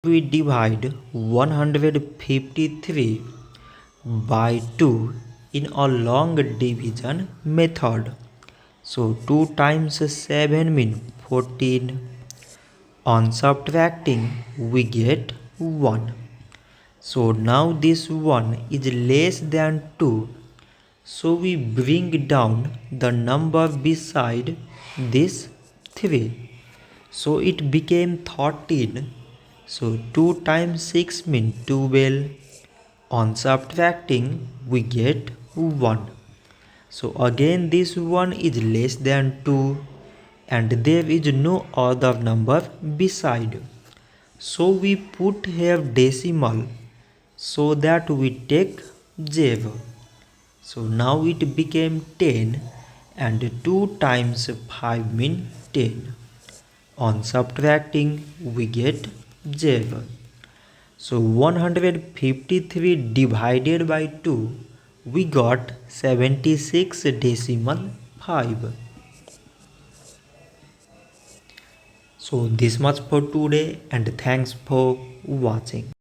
We divide 153 by 2 in a long division method. So 2 times 7 means 14. On subtracting we get 1. So now this 1 is less than 2. So we bring down the number beside this 3. So it became 13. So 2 times 6 means 12. On subtracting we get 1. So again this 1 is less than 2 and there is no other number beside. So we put here decimal so that we take 0. So now it became 10 and 2 times 5 means 10. On subtracting we get 0. So 153 divided by 2 we got 76 decimal 5. So this much for today and thanks for watching.